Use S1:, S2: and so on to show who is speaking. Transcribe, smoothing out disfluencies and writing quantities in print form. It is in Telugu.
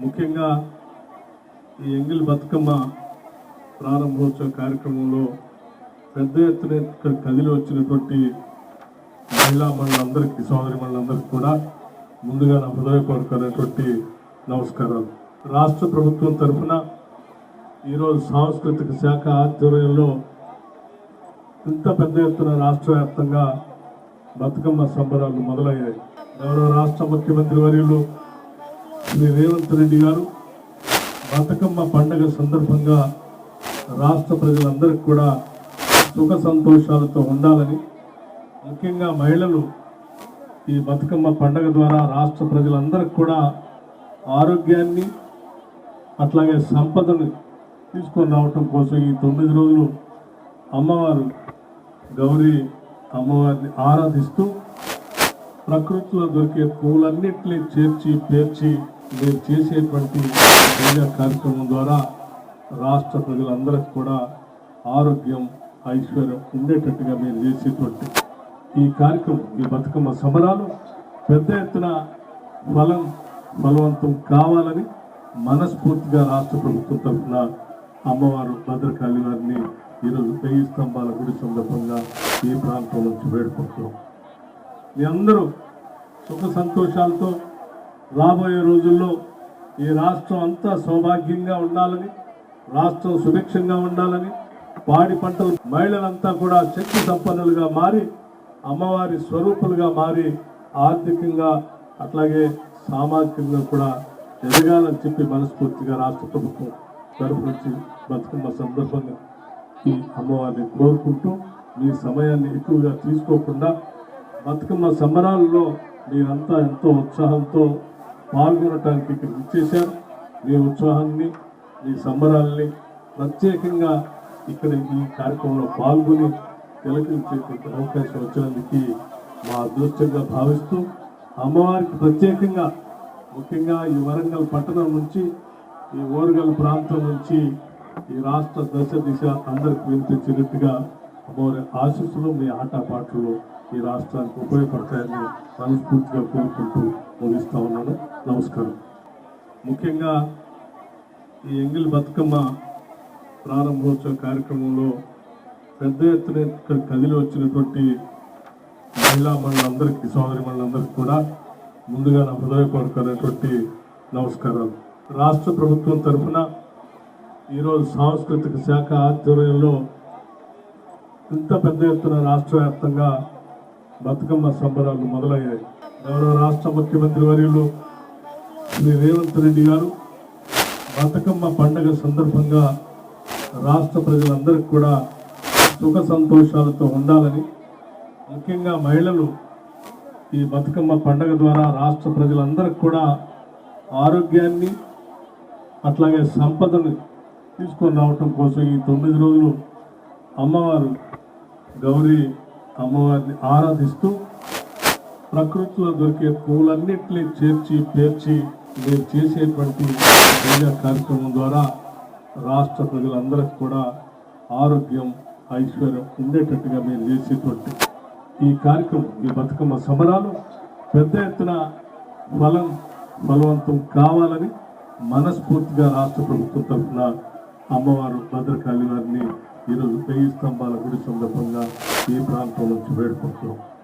S1: ముఖ్యంగా ఈ ఎంగిల్ బతుకమ్మ ప్రారంభోత్సవ కార్యక్రమంలో పెద్ద ఎత్తున ఇక్కడ కదిలి వచ్చినటువంటి మహిళా మండలందరికీ సోదరి మండలందరికీ కూడా ముందుగా నా హృదయపూర్వకమైనటువంటి నమస్కారాలు. రాష్ట్ర ప్రభుత్వం తరఫున ఈరోజు సాంస్కృతిక శాఖ ఆధ్వర్యంలో ఇంత పెద్ద ఎత్తున రాష్ట్ర వ్యాప్తంగా బతుకమ్మ సంబరాలు మొదలయ్యాయి. గౌరవ రాష్ట్ర ముఖ్యమంత్రి వర్యులు శ్రీ రేవంత్ రెడ్డి గారు బతుకమ్మ పండుగ సందర్భంగా రాష్ట్ర ప్రజలందరికీ కూడా సుఖ సంతోషాలతో ఉండాలని, ముఖ్యంగా మహిళలు ఈ బతుకమ్మ పండుగ ద్వారా రాష్ట్ర ప్రజలందరికీ కూడా ఆరోగ్యాన్ని అట్లాగే సంపదను తీసుకొని రావటం కోసం ఈ 9 రోజులు అమ్మవారు గౌరీ అమ్మవారిని ఆరాధిస్తూ ప్రకృతిలో దొరికే పూలన్నింటినీ చేర్చి పేర్చి మీరు చేసేటువంటి పూజా కార్యక్రమం ద్వారా రాష్ట్ర ప్రజలందరికీ కూడా ఆరోగ్యం ఐశ్వర్యం ఉండేటట్టుగా మీరు చేసేటువంటి ఈ కార్యక్రమం, ఈ బతుకమ్మ సంబరాలు పెద్ద ఎత్తున ఫలవంతం కావాలని మనస్ఫూర్తిగా రాష్ట్ర ప్రభుత్వం తరఫున అమ్మవారు భద్రకాళి వారిని ఈరోజు 1000 స్తంభాల గుడి సందర్భంగా ఈ ప్రాంతం నుంచి వేడుకుంటున్నాం. మీ అందరూ సుఖ సంతోషాలతో రాబోయే రోజుల్లో ఈ రాష్ట్రం అంతా సౌభాగ్యంగా ఉండాలని, రాష్ట్రం సుభిక్షంగా ఉండాలని, పాడి పంటలు మహిళలంతా కూడా శక్తి సంపన్నులుగా మారి అమ్మవారి స్వరూపులుగా మారి ఆర్థికంగా అట్లాగే సామాజికంగా కూడా ఎదగాలని చెప్పి మనస్ఫూర్తిగా రాష్ట్ర ప్రభుత్వం తరఫు నుంచి బతుకమ్మ సందర్భంగా ఈ అమ్మవారిని కోరుకుంటూ మీ సమయాన్ని ఎక్కువగా తీసుకోకుండా బతుకమ్మ సంబరాల్లో మీరంతా ఎంతో ఉత్సాహంతో పాల్గొనటానికి ఇక్కడ ఇచ్చేశారు. మీ ఉత్సాహాన్ని, మీ సంబరాల్ని ప్రత్యేకంగా ఇక్కడ ఈ కార్యక్రమంలో పాల్గొని తిలకించేటువంటి అవకాశం వచ్చినందుకు మా అదృష్టంగా భావిస్తూ అమ్మవారికి ప్రత్యేకంగా ముఖ్యంగా ఈ వరంగల్ పట్టణం నుంచి, ఈ ఓరుగల్ ప్రాంతం నుంచి ఈ రాష్ట్ర దిశ అందరికి వినిపించినట్టుగా అమ్మవారి ఆశీస్సులు మీ ఆటపాటలు ఈ రాష్ట్రానికి ఉపయోగపడతాయని మనస్ఫూర్తిగా కోరుకుంటూ ముగిస్తా ఉన్నాను. నమస్కారం. ముఖ్యంగా ఈ ఎంగిల్ బతుకమ్మ ప్రారంభోత్సవ కార్యక్రమంలో పెద్ద ఎత్తున ఇక్కడ కదిలి వచ్చినటువంటి మహిళా మండలందరికీ సోదరి మండలందరికీ కూడా ముందుగా నా హృదయపూర్వకమైనటువంటి నమస్కారాలు. రాష్ట్ర ప్రభుత్వం తరఫున ఈరోజు సాంస్కృతిక శాఖ ఆధ్వర్యంలో ఇంత పెద్ద ఎత్తున రాష్ట్ర వ్యాప్తంగా బతుకమ్మ సంబరాలు మొదలయ్యాయి. గౌరవ రాష్ట్ర ముఖ్యమంత్రి వర్యులు శ్రీ రేవంత్ రెడ్డి గారు బతుకమ్మ పండుగ సందర్భంగా రాష్ట్ర ప్రజలందరికీ కూడా సుఖ సంతోషాలతో ఉండాలని, ముఖ్యంగా మహిళలు ఈ బతుకమ్మ పండుగ ద్వారా రాష్ట్ర ప్రజలందరికీ కూడా ఆరోగ్యాన్ని అట్లాగే సంపదను తీసుకొని రావటం కోసం ఈ 9 రోజులు అమ్మవారు గౌరీ అమ్మవారిని ఆరాధిస్తూ ప్రకృతిలో దొరికే పూలన్నింటినీ చేర్చి పేర్చి మీరు చేసేటువంటి పూజా కార్యక్రమం ద్వారా రాష్ట్ర ప్రజలందరికీ కూడా ఆరోగ్యం ఐశ్వర్యం ఉండేటట్టుగా మీరు చేసేటువంటి ఈ కార్యక్రమం, ఈ బతుకమ్మ సంబరాలు పెద్ద ఎత్తున ఫలవంతం కావాలని మనస్ఫూర్తిగా రాష్ట్ర ప్రభుత్వం తరఫున అమ్మవారు భద్రకాళి వారిని ఈరోజు 1000 స్తంభాల గుడి సందర్భంగా ఈ ప్రాంతం నుంచి వేడుకుంటున్నాం.